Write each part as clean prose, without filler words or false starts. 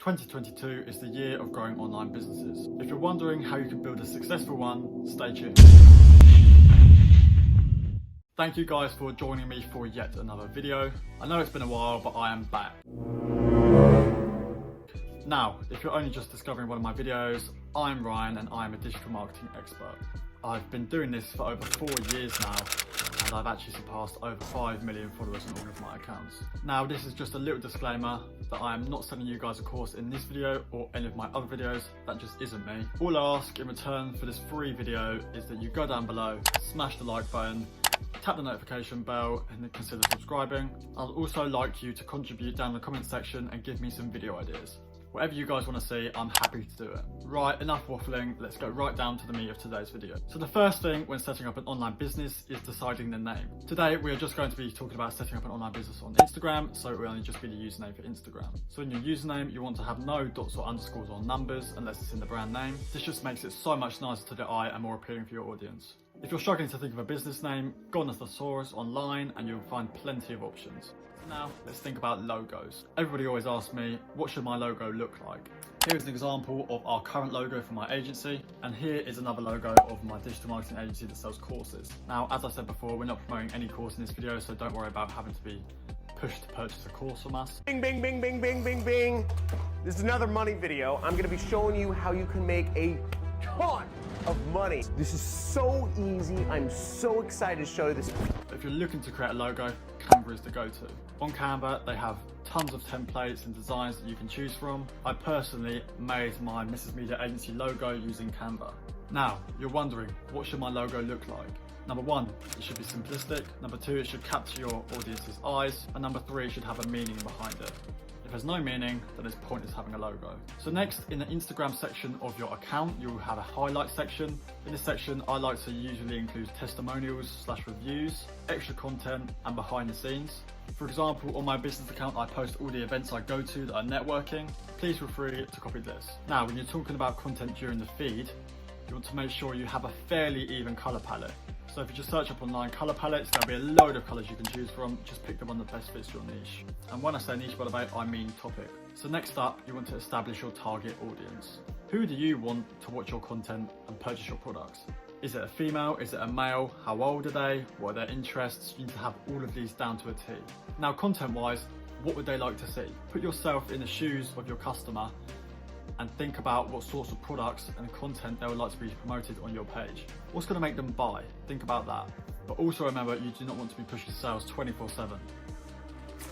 2022 is the year of growing online businesses. If you're wondering how you can build a successful one, stay tuned. Thank you guys for joining me for yet another video. I know it's been a while, but I am back. Now, if you're only just discovering one of my videos, I'm Ryan and I'm a digital marketing expert. I've been doing this for over 4 years now, and I've actually surpassed over 5 million followers on all of my accounts. Now, this is just a little disclaimer that I am not selling you guys a course in this video or any of my other videos. That just isn't me. All I ask in return for this free video is that you go down below, smash the like button, tap the notification bell, and then consider subscribing. I'd also like you to contribute down in the comment section and give me some video ideas. Whatever you guys want to see, I'm happy to do it. Right, enough waffling, let's go right down to the meat of today's video. So the first thing when setting up an online business is deciding the name. Today, we are just going to be talking about setting up an online business on Instagram, so it will only just be the username for Instagram. So in your username, you want to have no dots or underscores or numbers unless it's in the brand name. This just makes it so much nicer to the eye and more appealing for your audience. If you're struggling to think of a business name, go on the thesaurus online and you'll find plenty of options. Now, let's think about logos. Everybody always asks me, what should my logo look like? Here's an example of our current logo for my agency, and here is another logo of my digital marketing agency that sells courses. Now, as I said before, we're not promoting any course in this video, so don't worry about having to be pushed to purchase a course from us. Bing, bing, bing, bing, bing, bing, bing. This is another money video. I'm gonna be showing you how you can make a ton of money. This is so easy. I'm so excited to show you this. If you're looking to create a logo, Canva is the go-to. On Canva, they have tons of templates and designs that you can choose from. I personally made my Mrs. Media Agency logo using Canva. Now, you're wondering, what should my logo look like? Number 1, it should be simplistic. Number 2, it should capture your audience's eyes. And number 3, it should have a meaning behind it. If there's no meaning, then it's pointless having a logo. So next, in the Instagram section of your account, you'll have a highlight section. In this section, I like to usually include testimonials / reviews, extra content, and behind the scenes. For example, on my business account, I post all the events I go to that are networking. Please feel free to copy this. Now, when you're talking about content during the feed, you want to make sure you have a fairly even color palette. So if you just search up online colour palettes, there'll be a load of colours you can choose from. Just pick the one that best fits your niche. And when I say niche, by the way, I mean topic. So next up, you want to establish your target audience. Who do you want to watch your content and purchase your products? Is it a female? Is it a male? How old are they? What are their interests? You need to have all of these down to a T. Now, content-wise, what would they like to see? Put yourself in the shoes of your customer and think about what sorts of products and content they would like to be promoted on your page. What's going to make them buy? Think about that. But also remember, you do not want to be pushing sales 24/7.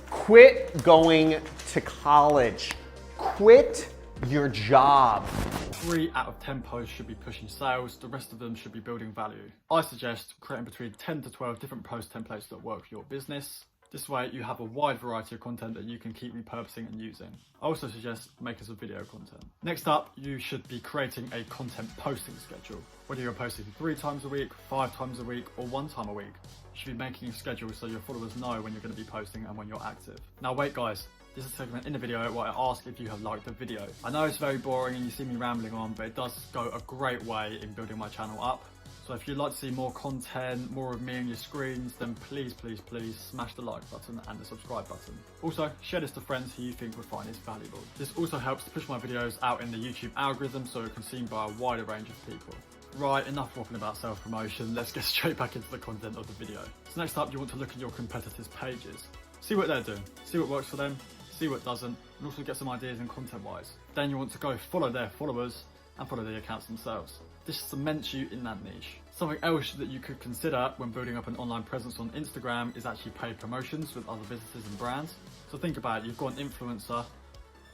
Quit going to college. Quit your job. 3 out of 10 posts should be pushing sales. The rest of them should be building value. I suggest creating between 10 to 12 different post templates that work for your business. This way you have a wide variety of content that you can keep repurposing and using. I also suggest making some video content. Next up, you should be creating a content posting schedule. Whether you're posting 3 times a week, 5 times a week, or 1 time a week, you should be making a schedule so your followers know when you're going to be posting and when you're active. Now wait guys, this is a segment in the video where I ask if you have liked the video. I know it's very boring and you see me rambling on, but it does go a great way in building my channel up. So if you'd like to see more content, more of me on your screens, then please, please, please smash the like button and the subscribe button. Also, share this to friends who you think would find this valuable. This also helps to push my videos out in the YouTube algorithm so it can be seen by a wider range of people. Right, enough waffling about self-promotion, let's get straight back into the content of the video. So next up, you want to look at your competitors' pages. See what they're doing, see what works for them, see what doesn't, and also get some ideas in content-wise. Then you want to go follow their followers and follow the accounts themselves. This cements you in that niche. Something else that you could consider when building up an online presence on Instagram is actually paid promotions with other businesses and brands. So think about it, you've got an influencer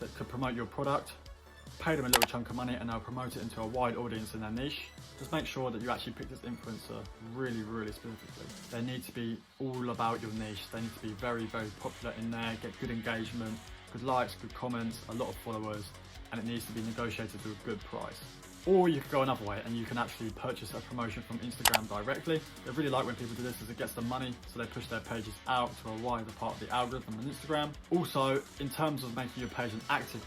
that could promote your product, pay them a little chunk of money and they'll promote it into a wide audience in their niche. Just make sure that you actually pick this influencer really, really specifically. They need to be all about your niche. They need to be very, very popular in there, get good engagement, good likes, good comments, a lot of followers, and it needs to be negotiated to a good price. Or you could go another way and you can actually purchase a promotion from Instagram directly. They really like when people do this as it gets them money, so they push their pages out to a wider part of the algorithm on Instagram. Also, in terms of making your page an active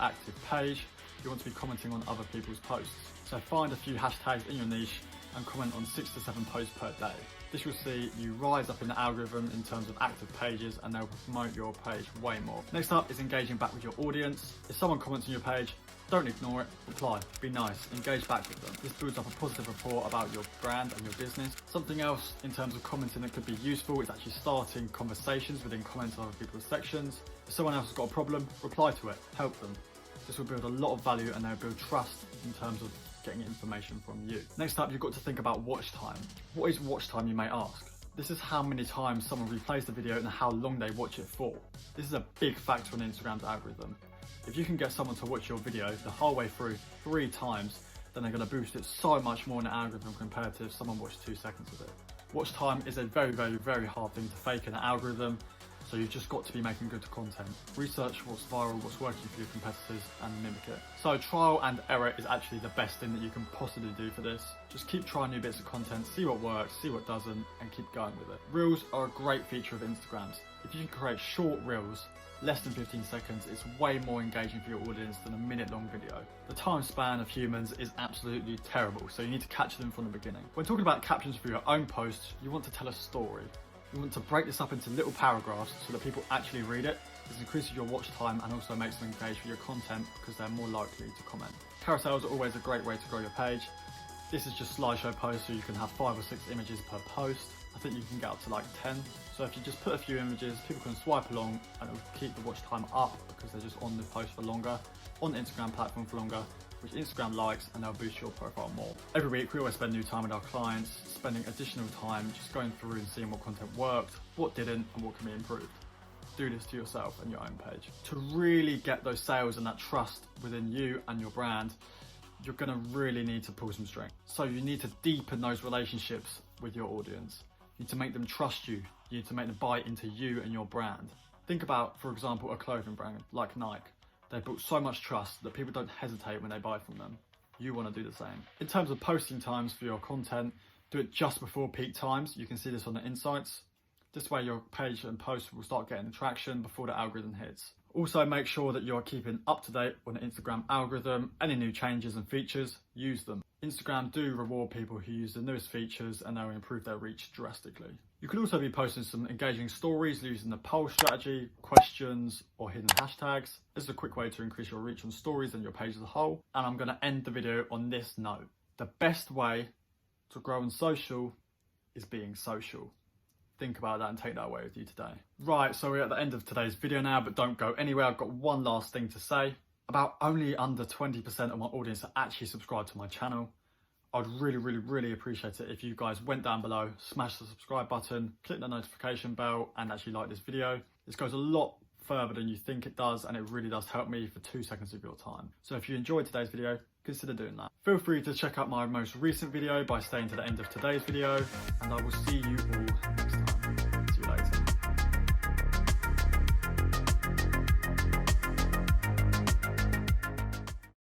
page, you want to be commenting on other people's posts. So find a few hashtags in your niche and comment on 6 to 7 posts per day. This will see you rise up in the algorithm in terms of active pages, and they'll promote your page way more. Next up is engaging back with your audience. If someone comments on your page, don't ignore it, reply, be nice, engage back with them. This builds up a positive rapport about your brand and your business. Something else in terms of commenting that could be useful is actually starting conversations within comments on other people's sections. If someone else has got a problem, reply to it, help them. This will build a lot of value and they'll build trust in terms of getting information from you. Next up, you've got to think about watch time. What is watch time, you may ask? This is how many times someone replays the video and how long they watch it for. This is a big factor in Instagram's algorithm. If you can get someone to watch your video the whole way through 3 times, then they're going to boost it so much more in the algorithm compared to if someone watched 2 seconds of it. Watch time is a very, very, very hard thing to fake in an algorithm, so you've just got to be making good content. Research what's viral, what's working for your competitors, and mimic it. So trial and error is actually the best thing that you can possibly do for this. Just keep trying new bits of content, see what works, see what doesn't, and keep going with it. Reels are a great feature of Instagrams. If you can create short reels, less than 15 seconds, it's way more engaging for your audience than a minute-long video. The time span of humans is absolutely terrible, so you need to catch them from the beginning. When talking about captions for your own posts, you want to tell a story. You want to break this up into little paragraphs so that people actually read it. This increases your watch time and also makes them engage with your content because they're more likely to comment. Carousels are always a great way to grow your page. This is just slideshow posts, so you can have 5 or 6 images per post. I think you can get up to like 10. So if you just put a few images, people can swipe along and it will keep the watch time up because they're just on the post for longer, on the Instagram platform for longer, which Instagram likes, and they'll boost your profile more. Every week we always spend new time with our clients, spending additional time just going through and seeing what content worked, what didn't, and what can be improved. Do this to yourself and your own page. To really get those sales and that trust within you and your brand, you're gonna really need to pull some string. So you need to deepen those relationships with your audience. You need to make them trust you. You need to make them buy into you and your brand. Think about, for example, a clothing brand like Nike. They've built so much trust that people don't hesitate when they buy from them. You want to do the same. In terms of posting times for your content, do it just before peak times. You can see this on the insights. This way your page and post will start getting traction before the algorithm hits. Also make sure that you're keeping up to date on the Instagram algorithm. Any new changes and features, use them. Instagram do reward people who use the newest features and they'll improve their reach drastically. You could also be posting some engaging stories using the poll strategy, questions, or hidden hashtags. This is a quick way to increase your reach on stories and your page as a whole. And I'm going to end the video on this note. The best way to grow on social is being social. Think about that and take that away with you today. Right, so we're at the end of today's video now, but don't go anywhere. I've got one last thing to say. About only under 20% of my audience are actually subscribed to my channel. I'd really, really, really appreciate it if you guys went down below, smash the subscribe button, click the notification bell, and actually like this video. This goes a lot further than you think it does, and it really does help me for 2 seconds of your time. So if you enjoyed today's video, consider doing that. Feel free to check out my most recent video by staying to the end of today's video, and I will see you all